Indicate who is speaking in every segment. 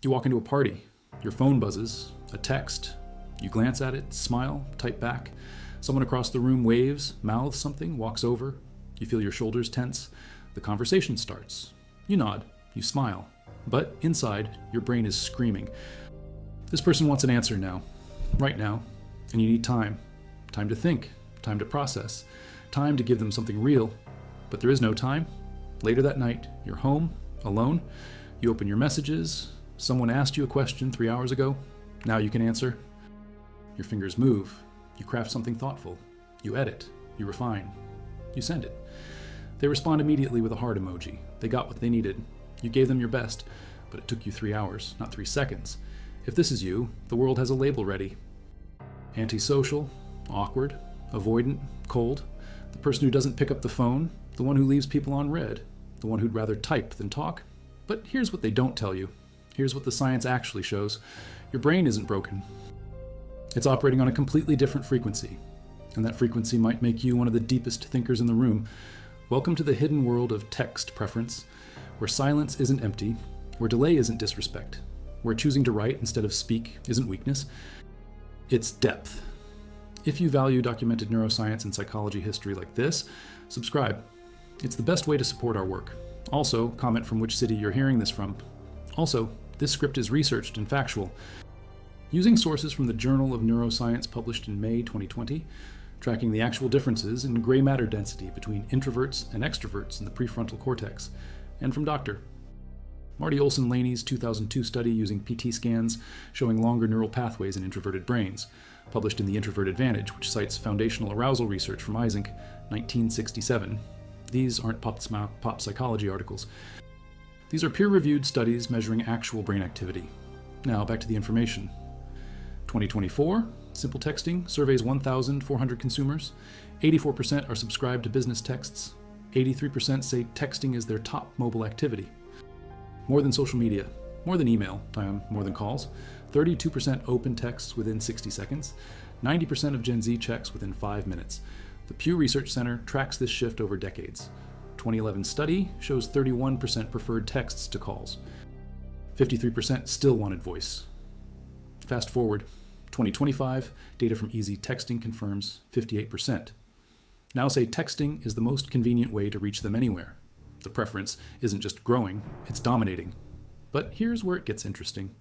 Speaker 1: You walk into a party, your phone buzzes, a text. You glance at it, smile, type back. Someone across the room waves, mouths something, walks over. You feel your shoulders tense. The conversation starts. You nod, you smile. But inside, your brain is screaming. This person wants an answer now, right now, and you need time. Time to think, time to process, time to give them something real. But there is no time. Later that night, you're home, alone. You open your messages. Someone asked you a question 3 hours ago. Now you can answer. Your fingers move. You craft something thoughtful. You edit. You refine. You send it. They respond immediately with a heart emoji. They got what they needed. You gave them your best, but it took you 3 hours, not 3 seconds. If this is you, the world has a label ready. Antisocial, awkward, avoidant, cold, the person who doesn't pick up the phone, the one who leaves people on read, the one who'd rather type than talk. But here's what they don't tell you. Here's what the science actually shows. Your brain isn't broken. It's operating on a completely different frequency, and that frequency might make you one of the deepest thinkers in the room. Welcome to the hidden world of text preference, where silence isn't empty, where delay isn't disrespect, where choosing to write instead of speak isn't weakness. It's depth. If you value documented neuroscience and psychology history like this, subscribe. It's the best way to support our work. Also, comment from which city you're hearing this from. Also, this script is researched and factual. Using sources from the Journal of Neuroscience published in May 2020, tracking the actual differences in gray matter density between introverts and extroverts in the prefrontal cortex, and from Dr. Marty Olson-Laney's 2002 study using PT scans showing longer neural pathways in introverted brains, published in The Introvert Advantage, which cites foundational arousal research from Eysenck, 1967. These aren't pop psychology articles. These are peer-reviewed studies measuring actual brain activity. Now, back to the information. 2024, Simple Texting surveys 1,400 consumers. 84% are subscribed to business texts. 83% say texting is their top mobile activity. More than social media, more than email, more than calls. 32% open texts within 60 seconds. 90% of Gen Z checks within 5 minutes. The Pew Research Center tracks this shift over decades. 2011 study shows 31% preferred texts to calls. 53% still wanted voice. Fast forward, 2025, data from Easy Texting confirms 58%. Now say texting is the most convenient way to reach them anywhere. The preference isn't just growing, it's dominating. But here's where it gets interesting.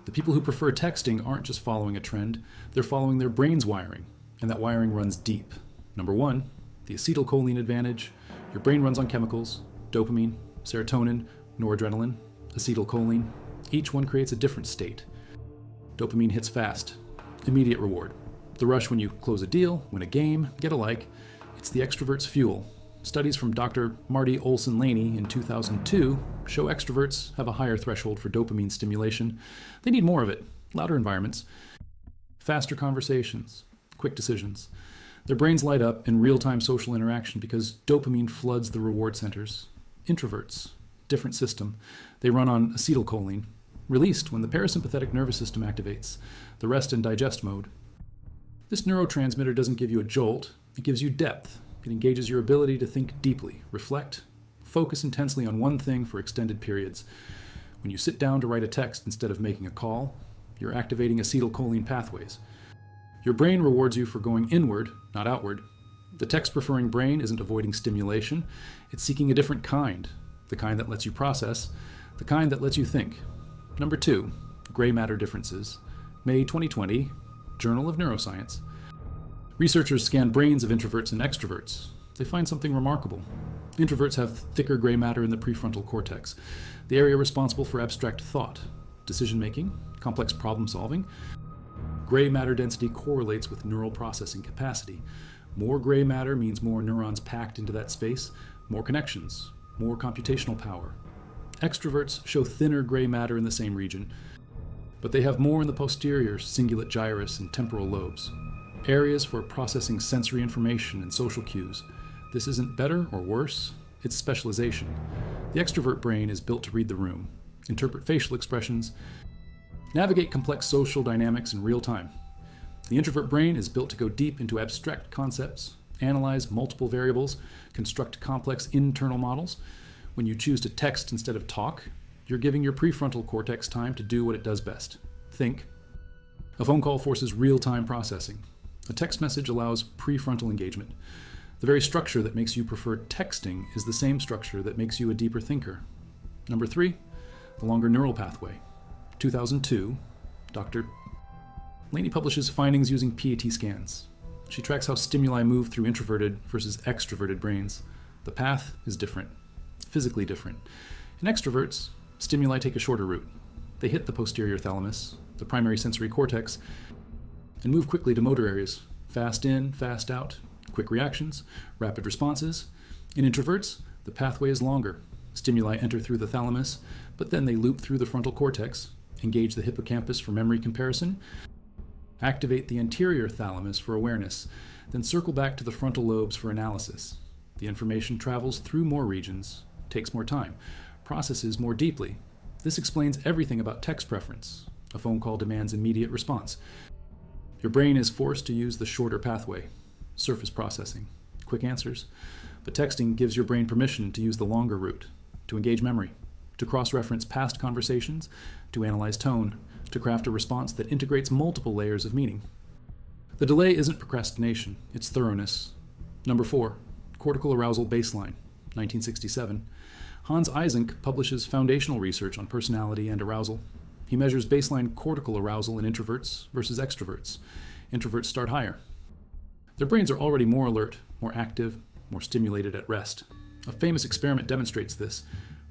Speaker 1: The people who prefer texting aren't just following a trend, they're following their brain's wiring, and that wiring runs deep. Number one, the acetylcholine advantage. Your brain runs on chemicals, dopamine, serotonin, noradrenaline, acetylcholine. Each one creates a different state. Dopamine hits fast, immediate reward. The rush when you close a deal, win a game, get a like. It's the extrovert's fuel. Studies from Dr. Marty Olson-Laney in 2002 show extroverts have a higher threshold for dopamine stimulation. They need more of it, louder environments, faster conversations, quick decisions. Their brains light up in real-time social interaction because dopamine floods the reward centers. Introverts, different system. They run on acetylcholine, released when the parasympathetic nervous system activates, the rest and digest mode. This neurotransmitter doesn't give you a jolt, it gives you depth. It engages your ability to think deeply, reflect, focus intensely on one thing for extended periods. When you sit down to write a text instead of making a call, you're activating acetylcholine pathways. Your brain rewards you for going inward, not outward. The text-preferring brain isn't avoiding stimulation, it's seeking a different kind, the kind that lets you process, the kind that lets you think. Number 2, gray matter differences. May 2020, Journal of Neuroscience. Researchers scan brains of introverts and extroverts. They find something remarkable. Introverts have thicker gray matter in the prefrontal cortex, the area responsible for abstract thought, decision-making, complex problem-solving. Gray matter density correlates with neural processing capacity. More gray matter means more neurons packed into that space, more connections, more computational power. Extroverts show thinner gray matter in the same region, but they have more in the posterior cingulate gyrus and temporal lobes, areas for processing sensory information and social cues. This isn't better or worse, it's specialization. The extrovert brain is built to read the room, interpret facial expressions, navigate complex social dynamics in real time. The introvert brain is built to go deep into abstract concepts, analyze multiple variables, construct complex internal models. When you choose to text instead of talk, You're giving your prefrontal cortex time to do what it does best. Think. A phone call forces real-time processing. A text message allows prefrontal engagement. The very structure that makes you prefer texting is the same structure that makes you a deeper thinker. Number 3, the longer neural pathway. 2002, Dr. Laney publishes findings using PET scans. She tracks how stimuli move through introverted versus extroverted brains. The path is different, physically different. In extroverts, stimuli take a shorter route. They hit the posterior thalamus, the primary sensory cortex, and move quickly to motor areas. Fast in, fast out, quick reactions, rapid responses. In introverts, the pathway is longer. Stimuli enter through the thalamus, but then they loop through the frontal cortex, engage the hippocampus for memory comparison, activate the anterior thalamus for awareness, then circle back to the frontal lobes for analysis. The information travels through more regions, takes more time, processes more deeply. This explains everything about text preference. A phone call demands immediate response. Your brain is forced to use the shorter pathway, surface processing, quick answers. But texting gives your brain permission to use the longer route, to engage memory, to cross-reference past conversations, to analyze tone, to craft a response that integrates multiple layers of meaning. The delay isn't procrastination, it's thoroughness. Number 4, cortical arousal baseline, 1967. Hans Eysenck publishes foundational research on personality and arousal. He measures baseline cortical arousal in introverts versus extroverts. Introverts start higher. Their brains are already more alert, more active, more stimulated at rest. A famous experiment demonstrates this.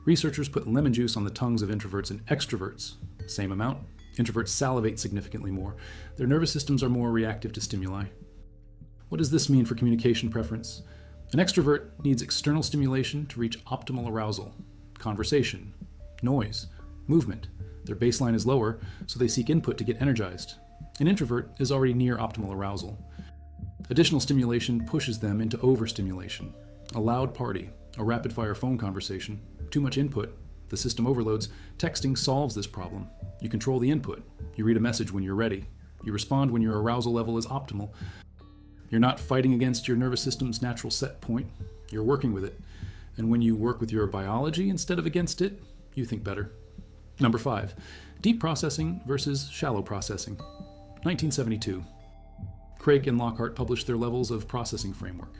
Speaker 1: Researchers put lemon juice on the tongues of introverts and extroverts. Same amount. Introverts salivate significantly more. Their nervous systems are more reactive to stimuli. What does this mean for communication preference? An extrovert needs external stimulation to reach optimal arousal. Conversation, noise, movement. Their baseline is lower, so they seek input to get energized. An introvert is already near optimal arousal. Additional stimulation pushes them into overstimulation. A loud party, a rapid-fire phone conversation, too much input, the system overloads. Texting solves this problem. You control the input. You read a message when you're ready. You respond when your arousal level is optimal. You're not fighting against your nervous system's natural set point. You're working with it. And when you work with your biology instead of against it, you think better. Number 5, deep processing versus shallow processing. 1972. Craig and Lockhart published their levels of processing framework.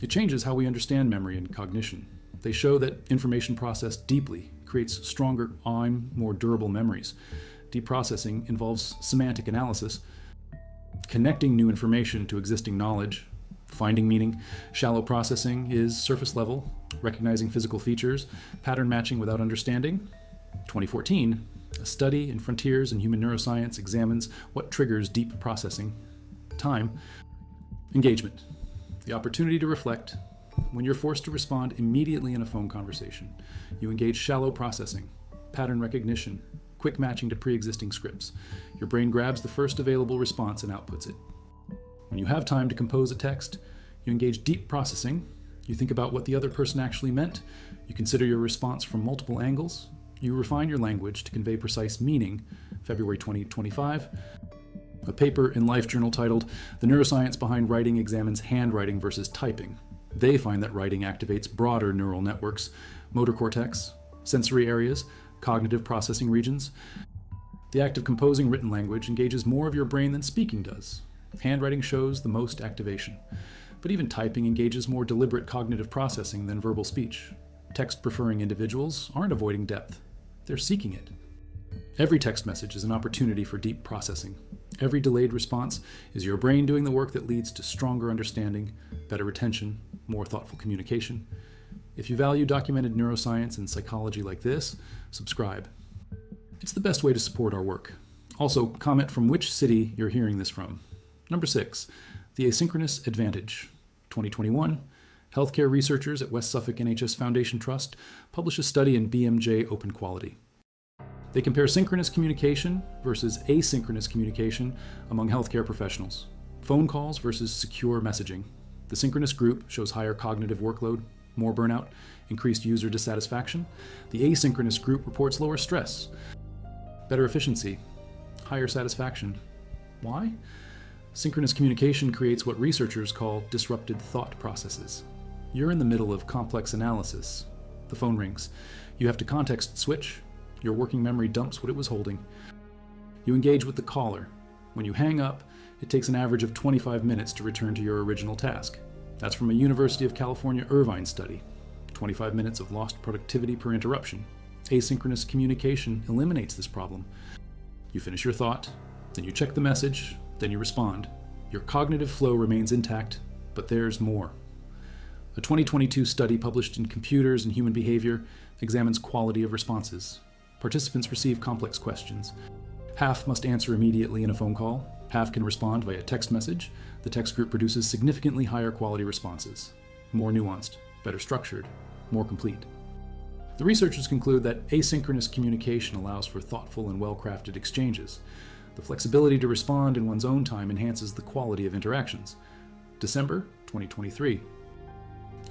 Speaker 1: It changes how we understand memory and cognition. They show that information processed deeply creates stronger, more durable memories. Deep processing involves semantic analysis, connecting new information to existing knowledge, finding meaning. Shallow processing is surface level, recognizing physical features, pattern matching without understanding. 2014, a study in Frontiers in Human Neuroscience examines what triggers deep processing. Time. Engagement. The opportunity to reflect. When you're forced to respond immediately in a phone conversation, you engage shallow processing, pattern recognition, quick matching to pre-existing scripts. Your brain grabs the first available response and outputs it. When you have time to compose a text, you engage deep processing. You think about what the other person actually meant. You consider your response from multiple angles. You refine your language to convey precise meaning. February 2025. A paper in Life Journal titled, "The Neuroscience Behind Writing Examines Handwriting versus Typing." They find that writing activates broader neural networks, motor cortex, sensory areas, cognitive processing regions. The act of composing written language engages more of your brain than speaking does. Handwriting shows the most activation. But even typing engages more deliberate cognitive processing than verbal speech. Text-preferring individuals aren't avoiding depth. They're seeking it. Every text message is an opportunity for deep processing. Every delayed response is your brain doing the work that leads to stronger understanding, better retention, more thoughtful communication. If you value documented neuroscience and psychology like this, subscribe. It's the best way to support our work. Also, comment from which city you're hearing this from. Number 6, the asynchronous advantage. 2021, healthcare researchers at West Suffolk NHS Foundation Trust publish a study in BMJ Open Quality. They compare synchronous communication versus asynchronous communication among healthcare professionals. Phone calls versus secure messaging. The synchronous group shows higher cognitive workload, more burnout, increased user dissatisfaction. The asynchronous group reports lower stress, better efficiency, higher satisfaction. Why? Synchronous communication creates what researchers call disrupted thought processes. You're in the middle of complex analysis. The phone rings. You have to context switch, Your working memory dumps what it was holding. You engage with the caller. When you hang up, it takes an average of 25 minutes to return to your original task. That's from a University of California Irvine study. 25 minutes of lost productivity per interruption. Asynchronous communication eliminates this problem. You finish your thought, then you check the message, then you respond. Your cognitive flow remains intact, but there's more. A 2022 study published in Computers and Human Behavior examines quality of responses. Participants receive complex questions. Half must answer immediately in a phone call. Half can respond via text message. The text group produces significantly higher quality responses. More nuanced, better structured, more complete. The researchers conclude that asynchronous communication allows for thoughtful and well-crafted exchanges. The flexibility to respond in one's own time enhances the quality of interactions. December 2023.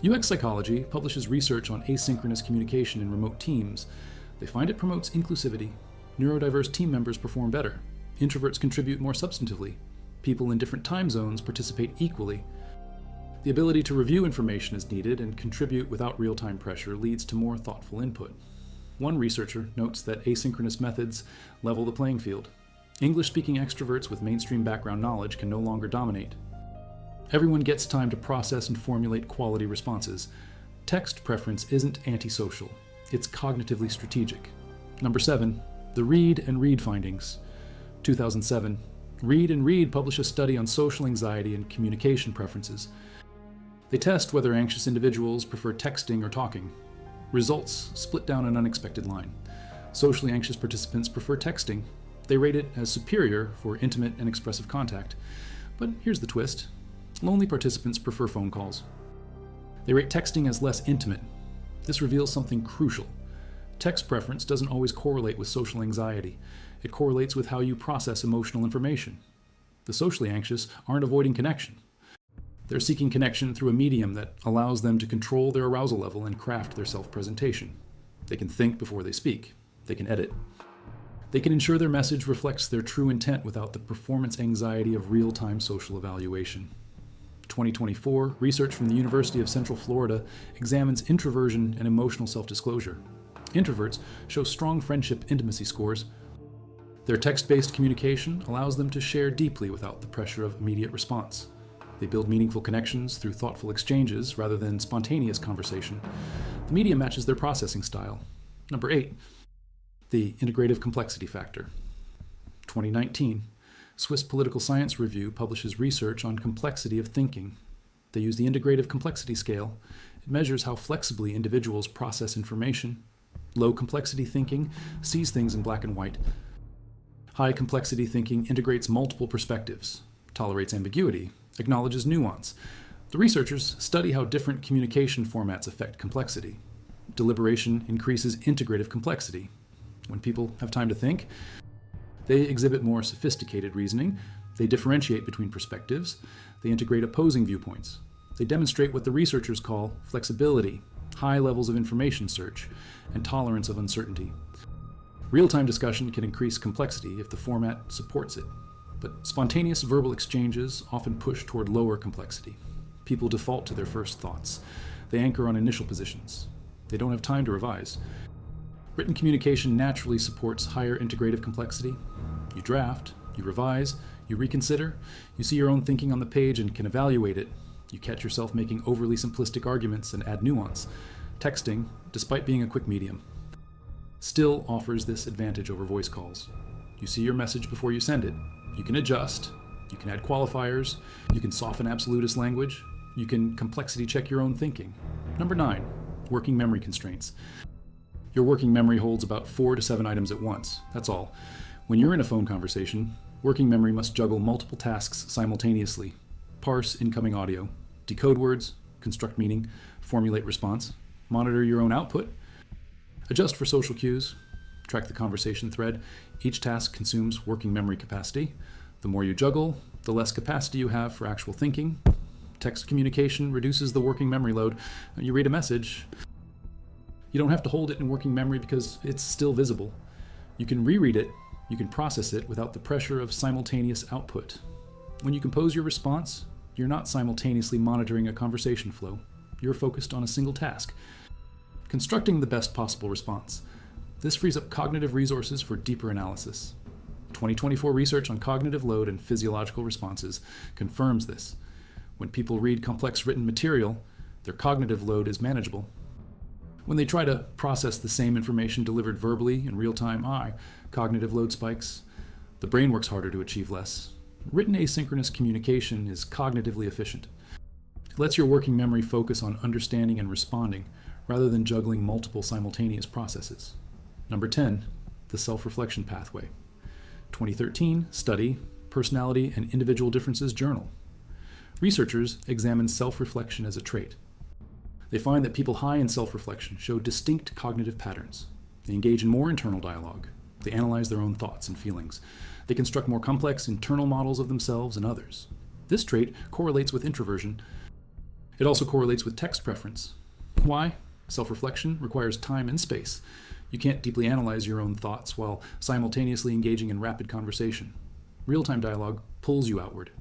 Speaker 1: UX Psychology publishes research on asynchronous communication in remote teams. They find it promotes inclusivity. Neurodiverse team members perform better. Introverts contribute more substantively. People in different time zones participate equally. The ability to review information as needed and contribute without real-time pressure leads to more thoughtful input. One researcher notes that asynchronous methods level the playing field. English-speaking extroverts with mainstream background knowledge can no longer dominate. Everyone gets time to process and formulate quality responses. Text preference isn't antisocial. It's cognitively strategic. Number 7. The Read and Read findings. 2007. Read and Read publish a study on social anxiety and communication preferences. They test whether anxious individuals prefer texting or talking. Results split down an unexpected line. Socially anxious participants prefer texting. They rate it as superior for intimate and expressive contact. But here's the twist. Lonely participants prefer phone calls. They rate texting as less intimate. This reveals something crucial. Text preference doesn't always correlate with social anxiety. It correlates with how you process emotional information. The socially anxious aren't avoiding connection. They're seeking connection through a medium that allows them to control their arousal level and craft their self-presentation. They can think before they speak. They can edit. They can ensure their message reflects their true intent without the performance anxiety of real-time social evaluation. 2024, research from the University of Central Florida examines introversion and emotional self-disclosure. Introverts show strong friendship intimacy scores. Their text-based communication allows them to share deeply without the pressure of immediate response. They build meaningful connections through thoughtful exchanges rather than spontaneous conversation. The medium matches their processing style. Number 8, the integrative complexity factor. 2019, Swiss Political Science Review publishes research on complexity of thinking. They use the integrative complexity scale. It measures how flexibly individuals process information. Low complexity thinking sees things in black and white. High complexity thinking integrates multiple perspectives, tolerates ambiguity, acknowledges nuance. The researchers study how different communication formats affect complexity. Deliberation increases integrative complexity. When people have time to think, they exhibit more sophisticated reasoning. They differentiate between perspectives. They integrate opposing viewpoints. They demonstrate what the researchers call flexibility, high levels of information search, and tolerance of uncertainty. Real-time discussion can increase complexity if the format supports it, but spontaneous verbal exchanges often push toward lower complexity. People default to their first thoughts. They anchor on initial positions. They don't have time to revise. Written communication naturally supports higher integrative complexity. You draft, you revise, you reconsider, you see your own thinking on the page and can evaluate it. You catch yourself making overly simplistic arguments and add nuance. Texting, despite being a quick medium, still offers this advantage over voice calls. You see your message before you send it. You can adjust, you can add qualifiers, you can soften absolutist language, you can complexity check your own thinking. Number 9, working memory constraints. Your working memory holds about 4 to 7 items at once, that's all. When you're in a phone conversation, working memory must juggle multiple tasks simultaneously. Parse incoming audio, decode words, construct meaning, formulate response, monitor your own output, adjust for social cues, track the conversation thread. Each task consumes working memory capacity. The more you juggle, the less capacity you have for actual thinking. Text communication reduces the working memory load. You read a message, you don't have to hold it in working memory because it's still visible. You can reread it, you can process it without the pressure of simultaneous output. When you compose your response, you're not simultaneously monitoring a conversation flow. You're focused on a single task. Constructing the best possible response. This frees up cognitive resources for deeper analysis. 2024 research on cognitive load and physiological responses confirms this. When people read complex written material, their cognitive load is manageable. When they try to process the same information delivered verbally in real time, cognitive load spikes. The brain works harder to achieve less. Written asynchronous communication is cognitively efficient. It lets your working memory focus on understanding and responding, rather than juggling multiple simultaneous processes. Number 10, the self-reflection pathway. 2013 study, Personality and Individual Differences Journal. Researchers examined self-reflection as a trait. They find that people high in self-reflection show distinct cognitive patterns. They engage in more internal dialogue. They analyze their own thoughts and feelings. They construct more complex internal models of themselves and others. This trait correlates with introversion. It also correlates with text preference. Why? Self-reflection requires time and space. You can't deeply analyze your own thoughts while simultaneously engaging in rapid conversation. Real-time dialogue pulls you outward,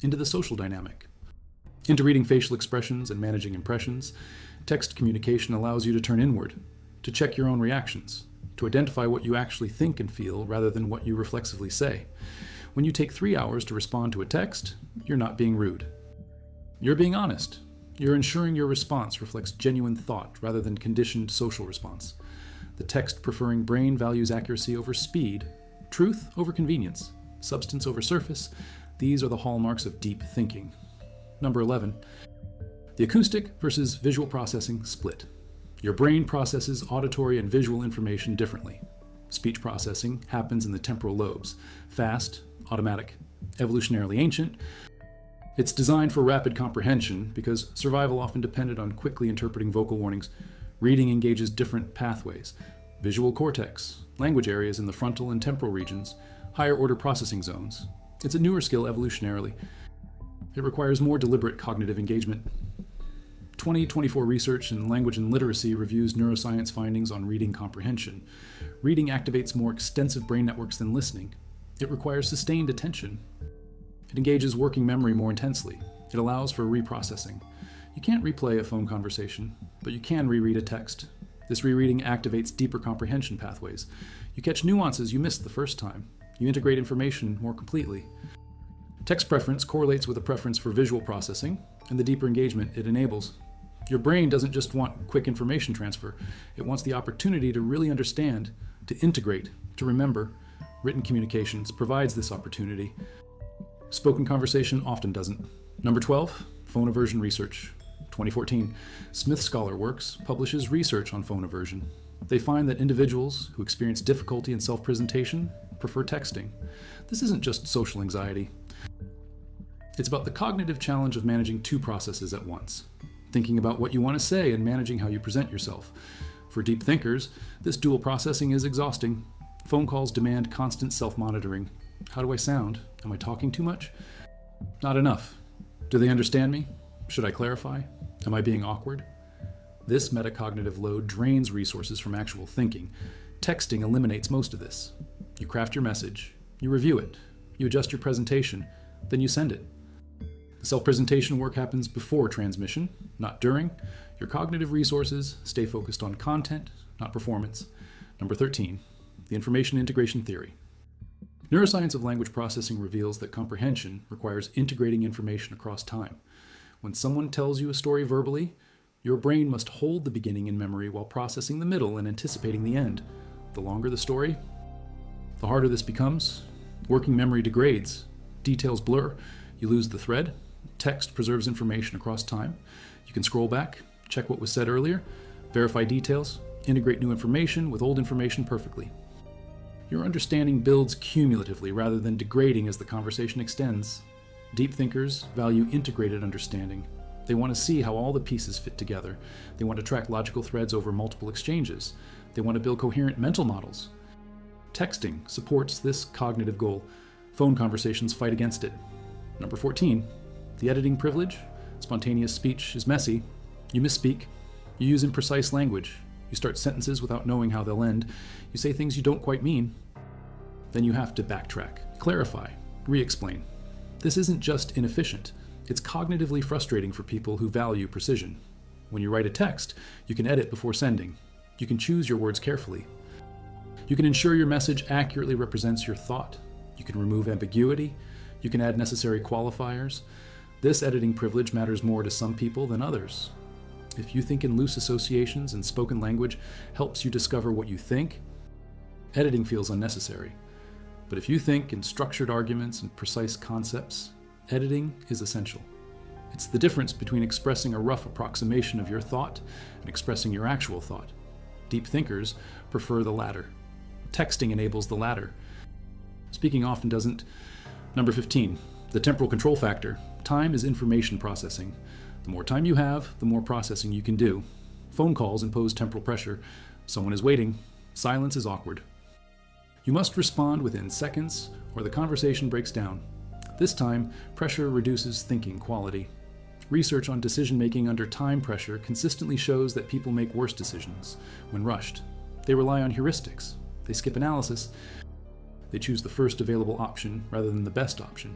Speaker 1: into the social dynamic. Into reading facial expressions and managing impressions, text communication allows you to turn inward, to check your own reactions, to identify what you actually think and feel rather than what you reflexively say. When you take 3 hours to respond to a text, you're not being rude. You're being honest. You're ensuring your response reflects genuine thought rather than conditioned social response. The text-preferring brain values accuracy over speed, truth over convenience, substance over surface. These are the hallmarks of deep thinking. Number 11, the acoustic versus visual processing split. Your brain processes auditory and visual information differently. Speech processing happens in the temporal lobes, fast, automatic, evolutionarily ancient. It's designed for rapid comprehension because survival often depended on quickly interpreting vocal warnings. Reading engages different pathways. Visual cortex, language areas in the frontal and temporal regions, higher order processing zones. It's a newer skill evolutionarily. It requires more deliberate cognitive engagement. 2024 research in language and literacy reviews neuroscience findings on reading comprehension. Reading activates more extensive brain networks than listening. It requires sustained attention. It engages working memory more intensely. It allows for reprocessing. You can't replay a phone conversation, but you can reread a text. This rereading activates deeper comprehension pathways. You catch nuances you missed the first time. You integrate information more completely. Text preference correlates with a preference for visual processing and the deeper engagement it enables. Your brain doesn't just want quick information transfer. It wants the opportunity to really understand, to integrate, to remember. Written communications provides this opportunity. Spoken conversation often doesn't. Number 12, phone aversion research. 2014, Smith Scholar Works publishes research on phone aversion. They find that individuals who experience difficulty in self-presentation prefer texting. This isn't just social anxiety. It's about the cognitive challenge of managing two processes at once. Thinking about what you want to say and managing how you present yourself. For deep thinkers, this dual processing is exhausting. Phone calls demand constant self-monitoring. How do I sound? Am I talking too much? Not enough. Do they understand me? Should I clarify? Am I being awkward? This metacognitive load drains resources from actual thinking. Texting eliminates most of this. You craft your message, you review it, you adjust your presentation, then you send it. The self-presentation work happens before transmission, not during. Your cognitive resources stay focused on content, not performance. Number 13, the information integration theory. Neuroscience of language processing reveals that comprehension requires integrating information across time. When someone tells you a story verbally, your brain must hold the beginning in memory while processing the middle and anticipating the end. The longer the story, the harder this becomes. Working memory degrades. Details blur. You lose the thread. Text preserves information across time. You can scroll back, check what was said earlier, verify details, integrate new information with old information perfectly. Your understanding builds cumulatively rather than degrading as the conversation extends. Deep thinkers value integrated understanding. They want to see how all the pieces fit together. They want to track logical threads over multiple exchanges. They want to build coherent mental models. Texting supports this cognitive goal. Phone conversations fight against it. Number 14, the editing privilege. Spontaneous speech is messy. You misspeak. You use imprecise language. You start sentences without knowing how they'll end. You say things you don't quite mean. Then you have to backtrack, clarify, re-explain. This isn't just inefficient. It's cognitively frustrating for people who value precision. When you write a text, you can edit before sending. You can choose your words carefully. You can ensure your message accurately represents your thought. You can remove ambiguity. You can add necessary qualifiers. This editing privilege matters more to some people than others. If you think in loose associations and spoken language helps you discover what you think, editing feels unnecessary. But if you think in structured arguments and precise concepts, editing is essential. It's the difference between expressing a rough approximation of your thought and expressing your actual thought. Deep thinkers prefer the latter. Texting enables the latter. Speaking often doesn't. Number 15, the temporal control factor. Time is information processing. The more time you have, the more processing you can do. Phone calls impose temporal pressure. Someone is waiting. Silence is awkward. You must respond within seconds, or the conversation breaks down. This time, pressure reduces thinking quality. Research on decision-making under time pressure consistently shows that people make worse decisions when rushed. They rely on heuristics. They skip analysis. They choose the first available option rather than the best option.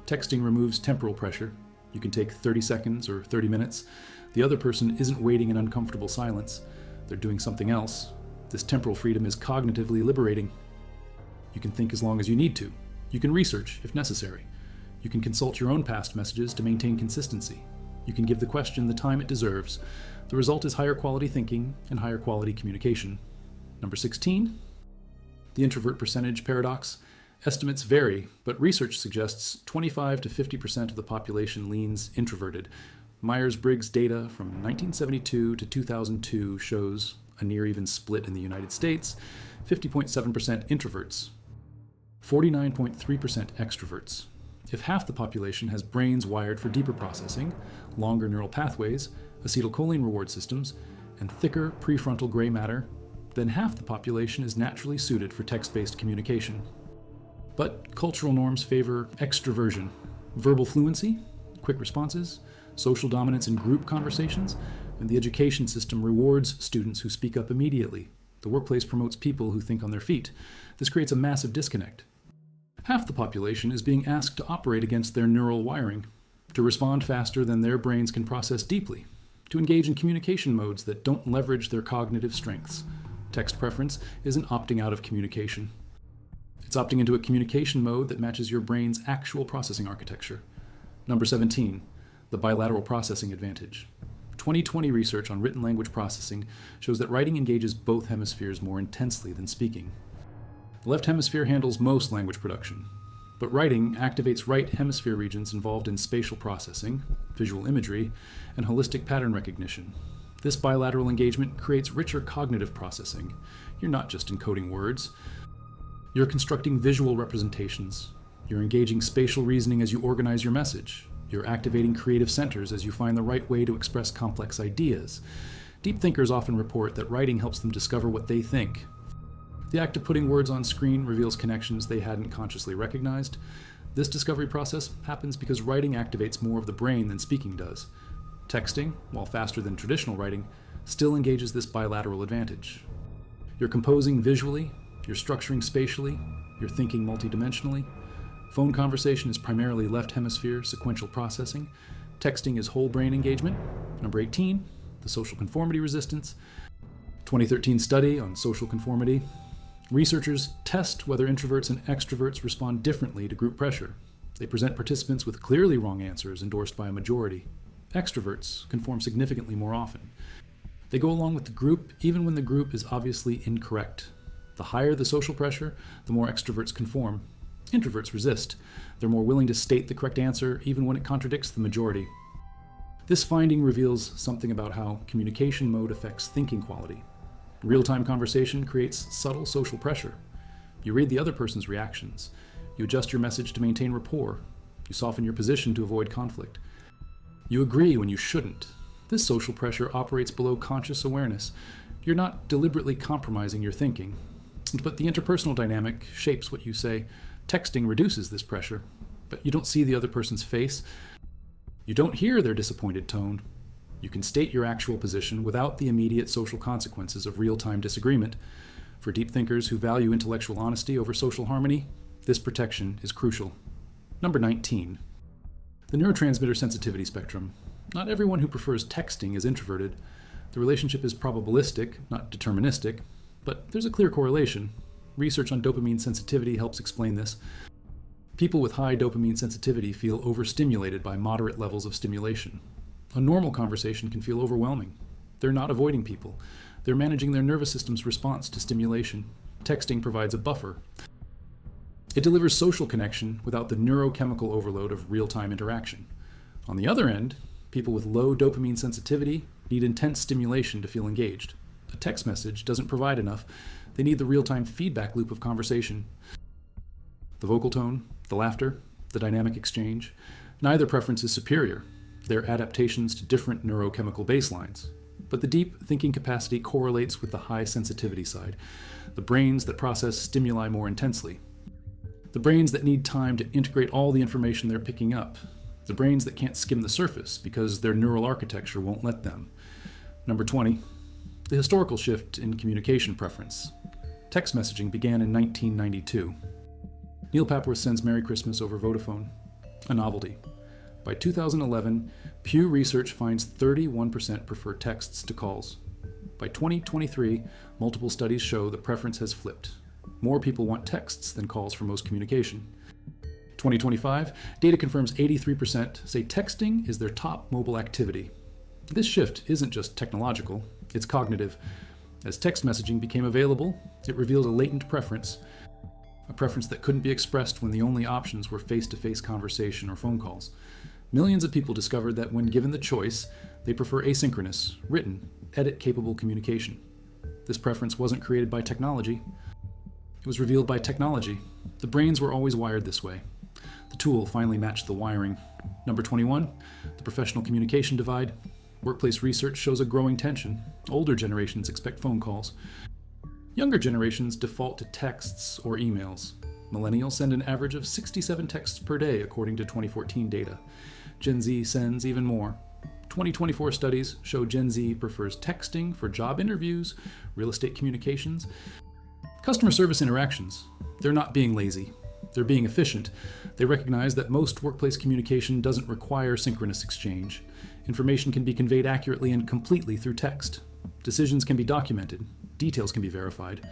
Speaker 1: Texting removes temporal pressure. You can take 30 seconds or 30 minutes. The other person isn't waiting in uncomfortable silence. They're doing something else. This temporal freedom is cognitively liberating. You can think as long as you need to. You can research if necessary. You can consult your own past messages to maintain consistency. You can give the question the time it deserves. The result is higher quality thinking and higher quality communication. Number 16, the introvert percentage paradox. Estimates vary, but research suggests 25 to 50% of the population leans introverted. Myers-Briggs data from 1972 to 2002 shows a near-even split in the United States, 50.7% introverts, 49.3% extroverts. If half the population has brains wired for deeper processing, longer neural pathways, acetylcholine reward systems, and thicker prefrontal gray matter, then half the population is naturally suited for text-based communication. But cultural norms favor extroversion, verbal fluency, quick responses, social dominance in group conversations, and the education system rewards students who speak up immediately. The workplace promotes people who think on their feet. This creates a massive disconnect. Half the population is being asked to operate against their neural wiring, to respond faster than their brains can process deeply, to engage in communication modes that don't leverage their cognitive strengths. Text preference isn't opting out of communication. It's opting into a communication mode that matches your brain's actual processing architecture. Number 17, the bilateral processing advantage. 2020 research on written language processing shows that writing engages both hemispheres more intensely than speaking. The left hemisphere handles most language production, but writing activates right hemisphere regions involved in spatial processing, visual imagery, and holistic pattern recognition. This bilateral engagement creates richer cognitive processing. You're not just encoding words. You're constructing visual representations. You're engaging spatial reasoning as you organize your message. You're activating creative centers as you find the right way to express complex ideas. Deep thinkers often report that writing helps them discover what they think. The act of putting words on screen reveals connections they hadn't consciously recognized. This discovery process happens because writing activates more of the brain than speaking does. Texting, while faster than traditional writing, still engages this bilateral advantage. You're composing visually, you're structuring spatially, you're thinking multidimensionally. Phone conversation is primarily left hemisphere sequential processing. Texting is whole brain engagement. Number 18, the social conformity resistance. 2013 study on social conformity. Researchers test whether introverts and extroverts respond differently to group pressure. They present participants with clearly wrong answers endorsed by a majority. Extroverts conform significantly more often. They go along with the group even when the group is obviously incorrect. The higher the social pressure, the more extroverts conform. Introverts resist. They're more willing to state the correct answer even when it contradicts the majority. This finding reveals something about how communication mode affects thinking quality. Real-time conversation creates subtle social pressure. You read the other person's reactions. You adjust your message to maintain rapport. You soften your position to avoid conflict. You agree when you shouldn't. This social pressure operates below conscious awareness. You're not deliberately compromising your thinking, but the interpersonal dynamic shapes what you say. Texting reduces this pressure, but you don't see the other person's face. You don't hear their disappointed tone. You can state your actual position without the immediate social consequences of real-time disagreement. For deep thinkers who value intellectual honesty over social harmony, this protection is crucial. Number 19. The neurotransmitter sensitivity spectrum. Not everyone who prefers texting is introverted. The relationship is probabilistic, not deterministic, but there's a clear correlation. Research on dopamine sensitivity helps explain this. People with high dopamine sensitivity feel overstimulated by moderate levels of stimulation. A normal conversation can feel overwhelming. They're not avoiding people. They're managing their nervous system's response to stimulation. Texting provides a buffer. It delivers social connection without the neurochemical overload of real-time interaction. On the other end, people with low dopamine sensitivity need intense stimulation to feel engaged. A text message doesn't provide enough. They need the real-time feedback loop of conversation. The vocal tone, the laughter, the dynamic exchange. Neither preference is superior. They're adaptations to different neurochemical baselines. But the deep thinking capacity correlates with the high sensitivity side, the brains that process stimuli more intensely. The brains that need time to integrate all the information they're picking up. The brains that can't skim the surface because their neural architecture won't let them. Number 20, the historical shift in communication preference. Text messaging began in 1992. Neil Papworth sends Merry Christmas over Vodafone, a novelty. By 2011, Pew Research finds 31% prefer texts to calls. By 2023, multiple studies show the preference has flipped. More people want texts than calls for most communication. 2025, data confirms 83% say texting is their top mobile activity. This shift isn't just technological, it's cognitive. As text messaging became available, it revealed a latent preference, a preference that couldn't be expressed when the only options were face-to-face conversation or phone calls. Millions of people discovered that when given the choice, they prefer asynchronous, written, edit-capable communication. This preference wasn't created by technology. It was revealed by technology. The brains were always wired this way. The tool finally matched the wiring. Number 21, the professional communication divide. Workplace research shows a growing tension. Older generations expect phone calls. Younger generations default to texts or emails. Millennials send an average of 67 texts per day, according to 2014 data. Gen Z sends even more. 2024 studies show Gen Z prefers texting for job interviews, real estate communications, customer service interactions. They're not being lazy. They're being efficient. They recognize that most workplace communication doesn't require synchronous exchange. Information can be conveyed accurately and completely through text. Decisions can be documented. Details can be verified.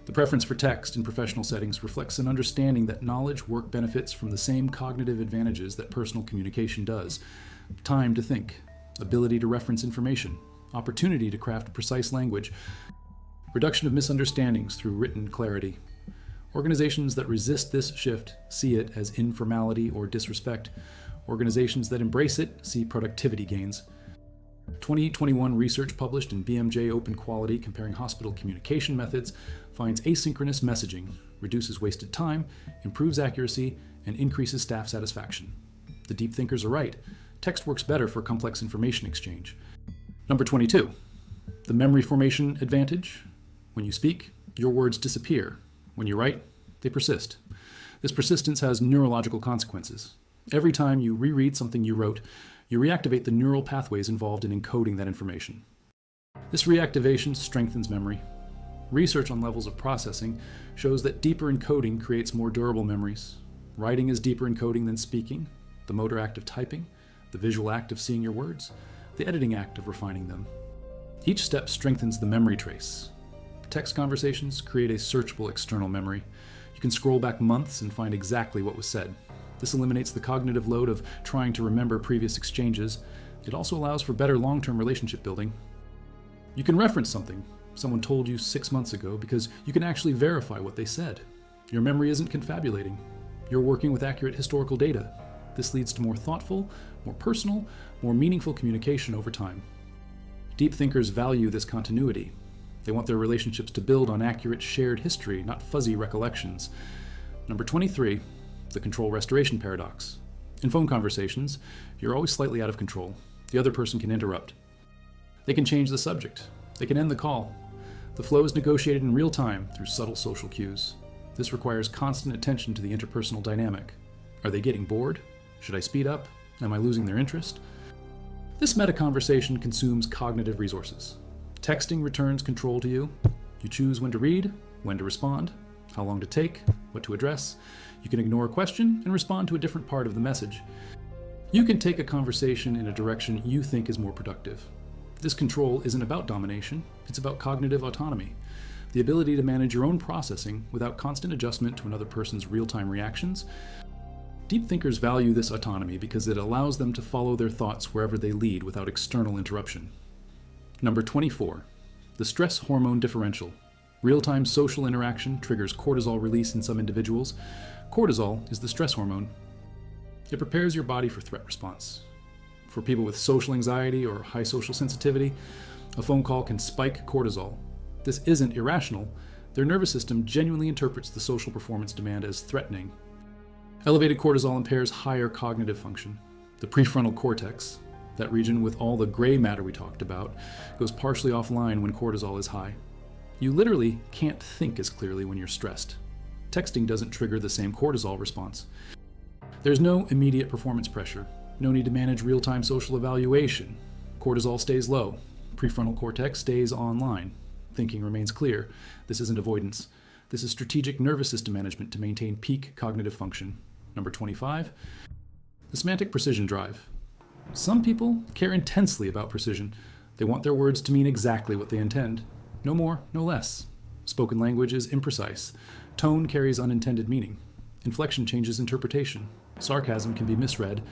Speaker 1: The preference for text in professional settings reflects an understanding that knowledge work benefits from the same cognitive advantages that personal communication does. Time to think, ability to reference information, opportunity to craft precise language, reduction of misunderstandings through written clarity. Organizations that resist this shift see it as informality or disrespect. Organizations that embrace it see productivity gains. 2021 research published in BMJ Open Quality comparing hospital communication methods finds asynchronous messaging reduces wasted time, improves accuracy, and increases staff satisfaction. The deep thinkers are right. Text works better for complex information exchange. Number 22, the memory formation advantage. When you speak, your words disappear. When you write, they persist. This persistence has neurological consequences. Every time you reread something you wrote, you reactivate the neural pathways involved in encoding that information. This reactivation strengthens memory. Research on levels of processing shows that deeper encoding creates more durable memories. Writing is deeper encoding than speaking, the motor act of typing, the visual act of seeing your words, the editing act of refining them. Each step strengthens the memory trace. Text conversations create a searchable external memory. You can scroll back months and find exactly what was said. This eliminates the cognitive load of trying to remember previous exchanges. It also allows for better long-term relationship building. You can reference something someone told you 6 months ago because you can actually verify what they said. Your memory isn't confabulating. You're working with accurate historical data. This leads to more thoughtful, more personal, more meaningful communication over time. Deep thinkers value this continuity. They want their relationships to build on accurate shared history, not fuzzy recollections. Number 23, the control restoration paradox. In phone conversations, you're always slightly out of control. The other person can interrupt. They can change the subject. They can end the call. The flow is negotiated in real time through subtle social cues. This requires constant attention to the interpersonal dynamic. Are they getting bored? Should I speed up? Am I losing their interest? This meta-conversation consumes cognitive resources. Texting returns control to you. You choose when to read, when to respond, how long to take, what to address. You can ignore a question and respond to a different part of the message. You can take a conversation in a direction you think is more productive. This control isn't about domination, it's about cognitive autonomy. the ability to manage your own processing without constant adjustment to another person's real-time reactions. Deep thinkers value this autonomy because it allows them to follow their thoughts wherever they lead without external interruption. Number 24, the stress hormone differential. Real-time social interaction triggers cortisol release in some individuals. Cortisol is the stress hormone. It prepares your body for threat response. For people with social anxiety or high social sensitivity, a phone call can spike cortisol. This isn't irrational. Their nervous system genuinely interprets the social performance demand as threatening. Elevated cortisol impairs higher cognitive function. The prefrontal cortex, that region with all the gray matter we talked about, goes partially offline when cortisol is high. You literally can't think as clearly when you're stressed. Texting doesn't trigger the same cortisol response. There's no immediate performance pressure, no need to manage real-time social evaluation. Cortisol stays low. Prefrontal cortex stays online. Thinking remains clear. This isn't avoidance. This is strategic nervous system management to maintain peak cognitive function. Number 25, the semantic precision drive. Some people care intensely about precision. They want their words to mean exactly what they intend. No more, no less. Spoken language is imprecise. Tone carries unintended meaning. Inflection changes interpretation. Sarcasm can be misread.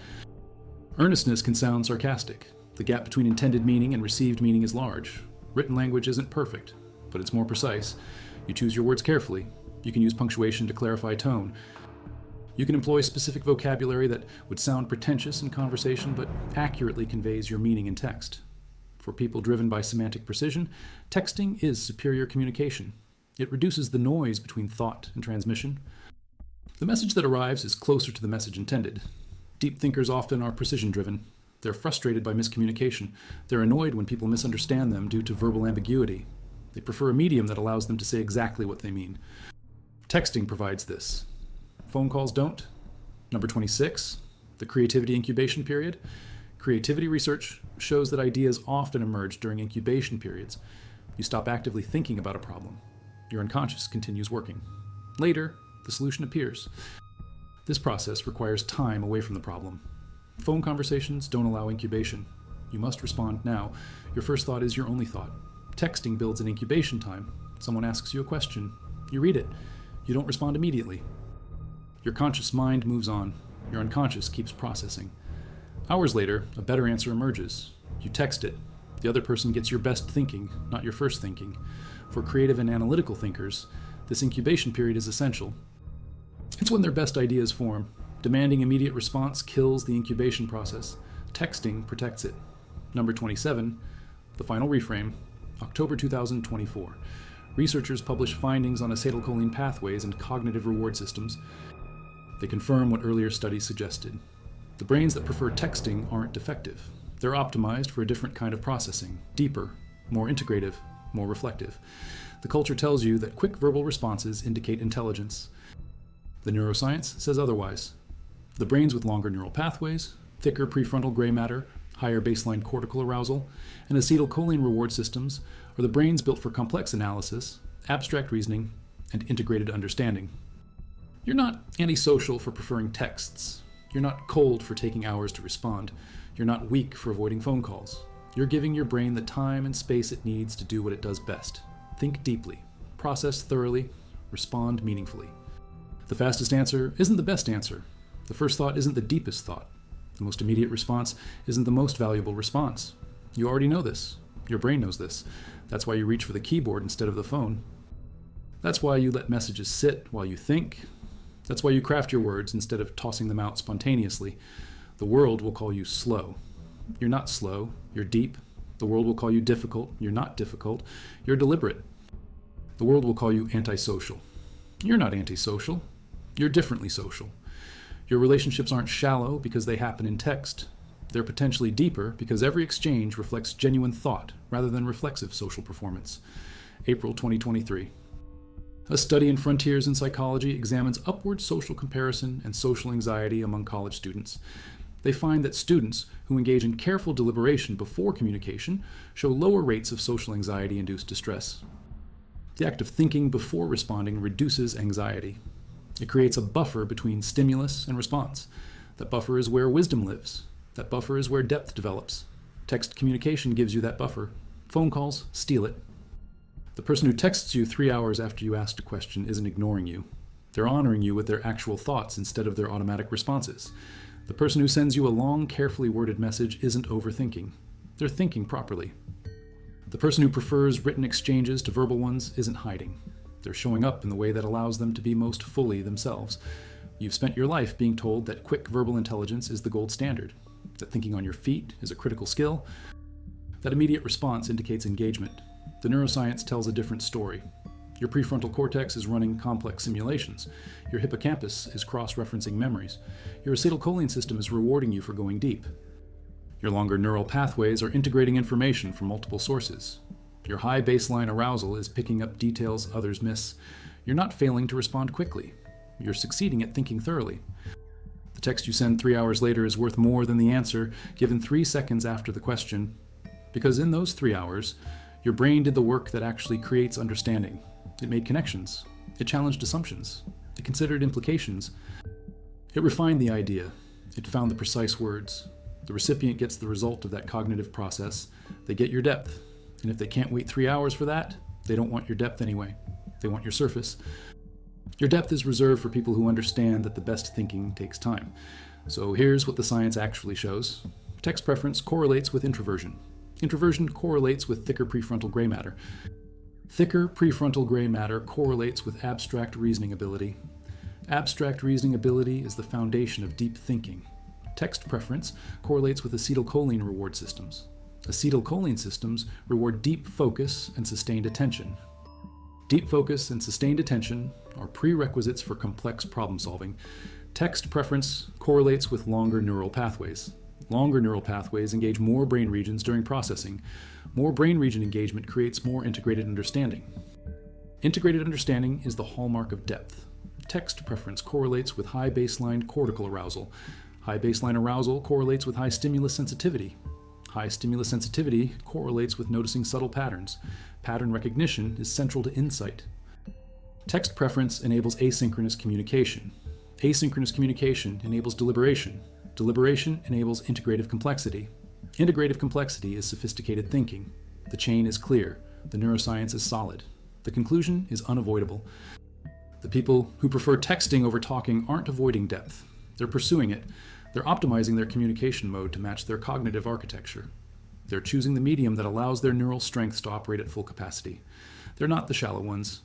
Speaker 1: Earnestness can sound sarcastic. The gap between intended meaning and received meaning is large. Written language isn't perfect, but it's more precise. You choose your words carefully. You can use punctuation to clarify tone. You can employ specific vocabulary that would sound pretentious in conversation, but accurately conveys your meaning in text. For people driven by semantic precision, texting is superior communication. It reduces the noise between thought and transmission. The message that arrives is closer to the message intended. Deep thinkers often are precision-driven. They're frustrated by miscommunication. They're annoyed when people misunderstand them due to verbal ambiguity. They prefer a medium that allows them to say exactly what they mean. Texting provides this. Phone calls don't. Number 26, the creativity incubation period. Creativity research shows that ideas often emerge during incubation periods. You stop actively thinking about a problem. Your unconscious continues working. Later, the solution appears. This process requires time away from the problem. Phone conversations don't allow incubation. You must respond now. Your first thought is your only thought. Texting builds an incubation time. Someone asks you a question. You read it. You don't respond immediately. Your conscious mind moves on. Your unconscious keeps processing. Hours later, a better answer emerges. You text it. The other person gets your best thinking, not your first thinking. For creative and analytical thinkers, this incubation period is essential. It's when their best ideas form. Demanding immediate response kills the incubation process. Texting protects it. Number 27, the final reframe, October 2024. Researchers publish findings on acetylcholine pathways and cognitive reward systems. They confirm what earlier studies suggested. The brains that prefer texting aren't defective. They're optimized for a different kind of processing, deeper, more integrative, more reflective. The culture tells you that quick verbal responses indicate intelligence. The neuroscience says otherwise. The brains with longer neural pathways, thicker prefrontal gray matter, higher baseline cortical arousal, and acetylcholine reward systems are the brains built for complex analysis, abstract reasoning, and integrated understanding. You're not antisocial for preferring texts. You're not cold for taking hours to respond. You're not weak for avoiding phone calls. You're giving your brain the time and space it needs to do what it does best. Think deeply, process thoroughly, respond meaningfully. The fastest answer isn't the best answer. The first thought isn't the deepest thought. The most immediate response isn't the most valuable response. You already know this. Your brain knows this. That's why you reach for the keyboard instead of the phone. That's why you let messages sit while you think. That's why you craft your words instead of tossing them out spontaneously. The world will call you slow. You're not slow. You're deep. The world will call you difficult. You're not difficult. You're deliberate. The world will call you antisocial. You're not antisocial. You're differently social. Your relationships aren't shallow because they happen in text. They're potentially deeper because every exchange reflects genuine thought rather than reflexive social performance. April 2023. A study in Frontiers in Psychology examines upward social comparison and social anxiety among college students. They find that students who engage in careful deliberation before communication show lower rates of social anxiety-induced distress. The act of thinking before responding reduces anxiety. It creates a buffer between stimulus and response. That buffer is where wisdom lives. That buffer is where depth develops. Text communication gives you that buffer. Phone calls steal it. The person who texts you 3 hours after you asked a question isn't ignoring you. They're honoring you with their actual thoughts instead of their automatic responses. The person who sends you a long, carefully worded message isn't overthinking. They're thinking properly. The person who prefers written exchanges to verbal ones isn't hiding. They're showing up in the way that allows them to be most fully themselves. You've spent your life being told that quick verbal intelligence is the gold standard, that thinking on your feet is a critical skill, that immediate response indicates engagement. The neuroscience tells a different story. Your prefrontal cortex is running complex simulations. Your hippocampus is cross-referencing memories. Your acetylcholine system is rewarding you for going deep. Your longer neural pathways are integrating information from multiple sources. Your high baseline arousal is picking up details others miss. You're not failing to respond quickly. You're succeeding at thinking thoroughly. The text you send 3 hours later is worth more than the answer given 3 seconds after the question, because in those 3 hours, your brain did the work that actually creates understanding. It made connections. It challenged assumptions. It considered implications. It refined the idea. It found the precise words. The recipient gets the result of that cognitive process. They get your depth. And if they can't wait 3 hours for that, they don't want your depth anyway. They want your surface. Your depth is reserved for people who understand that the best thinking takes time. So here's what the science actually shows. Text preference correlates with introversion. Introversion correlates with thicker prefrontal gray matter. Thicker prefrontal gray matter correlates with abstract reasoning ability. Abstract reasoning ability is the foundation of deep thinking. Text preference correlates with acetylcholine reward systems. Acetylcholine systems reward deep focus and sustained attention. Deep focus and sustained attention are prerequisites for complex problem solving. Text preference correlates with longer neural pathways. Longer neural pathways engage more brain regions during processing. More brain region engagement creates more integrated understanding. Integrated understanding is the hallmark of depth. Text preference correlates with high baseline cortical arousal. High baseline arousal correlates with high stimulus sensitivity. High stimulus sensitivity correlates with noticing subtle patterns. Pattern recognition is central to insight. Text preference enables asynchronous communication. Asynchronous communication enables deliberation. Deliberation enables integrative complexity. Integrative complexity is sophisticated thinking. The chain is clear. The neuroscience is solid. The conclusion is unavoidable. The people who prefer texting over talking aren't avoiding depth. They're pursuing it. They're optimizing their communication mode to match their cognitive architecture. They're choosing the medium that allows their neural strengths to operate at full capacity. They're not the shallow ones.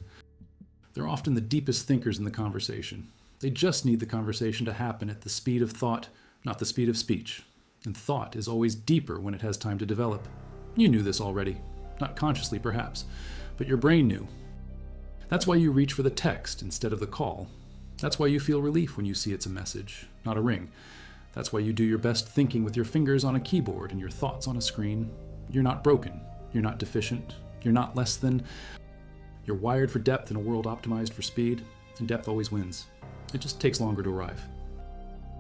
Speaker 1: They're often the deepest thinkers in the conversation. They just need the conversation to happen at the speed of thought, not the speed of speech. And thought is always deeper when it has time to develop. You knew this already. Not consciously, perhaps, but your brain knew. That's why you reach for the text instead of the call. That's why you feel relief when you see it's a message, not a ring. That's why you do your best thinking with your fingers on a keyboard and your thoughts on a screen. You're not broken. You're not deficient. You're not less than. You're wired for depth in a world optimized for speed, and depth always wins. It just takes longer to arrive.